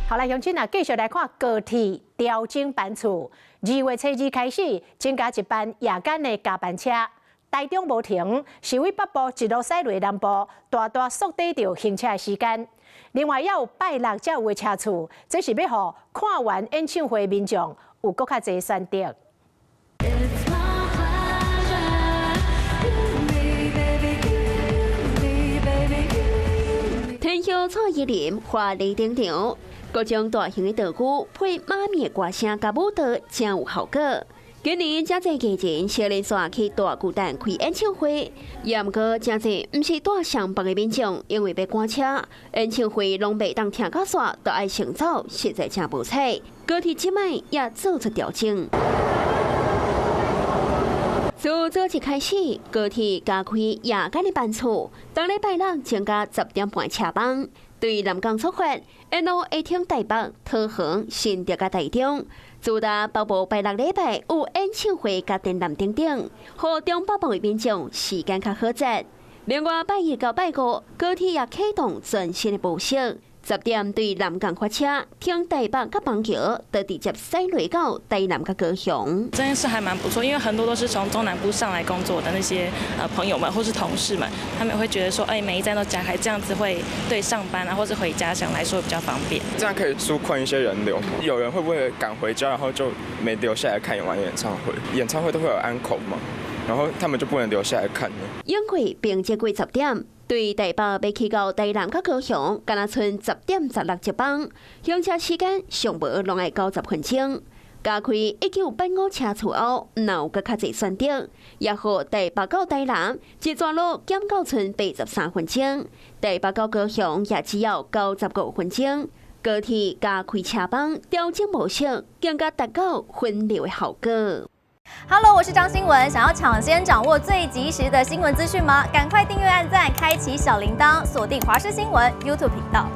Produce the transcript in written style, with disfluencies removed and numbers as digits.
好啦，乡亲啊，继续来看高铁调整班次。2月初2开始增加一班夜间的加班车，台中无停，是为北部一路驶落南部，大大缩短着行车时间。另外，也有拜六才有的车次，这是要互看完演唱会的民众有更较侪选择。 天后蔡依林华丽登场，各种大型的道具配妈咪的歌声甲舞蹈，真有效果。今年真侪艺人小连续去大巨蛋开演唱会，也毋过真侪毋是大上班的民众，因为要赶车，演唱会拢袂当听到煞，都爱先走，实在真无彩。高铁即摆也做出调整。 自早起开始，高铁加开夜间的班次，当礼拜六增加10点半车班。对南港出发，沿路会停台北、桃园、新竹甲台中。自打北部拜六礼拜有演唱会甲展览等等，互中北部的民众时间较好择。另外拜一到拜五，高铁也启动全新的模式。 10点对南港发车，停台北甲板桥，都直接驶落到台南甲高雄。这件事还蛮不错，因为很多都是从中南部上来工作的那些朋友们或是同事们，他们会觉得说，每一站都加开，这样子会对上班啊或是回家乡来说比较方便。这样可以纾困一些人流。有人会不会赶回家，然后就没留下来看完演唱会？演唱会都会有安口嘛，然后他们就不能留下来看呢？因为并接过10点。 对台北要去到台南甲高雄，敢若剩10点16一班，行车时间上无拢爱90分钟。加开1985车次后，若有搁较侪选择，也好台北到台南一段路减到剩83分钟，台北到高雄也只要95分钟。高铁加开车班调整模式，更加达到分流的效果。 Hello， 我是张新文。想要抢先掌握最及时的新闻资讯吗？赶快订阅、按赞、开启小铃铛，锁定华视新闻 YouTube 频道。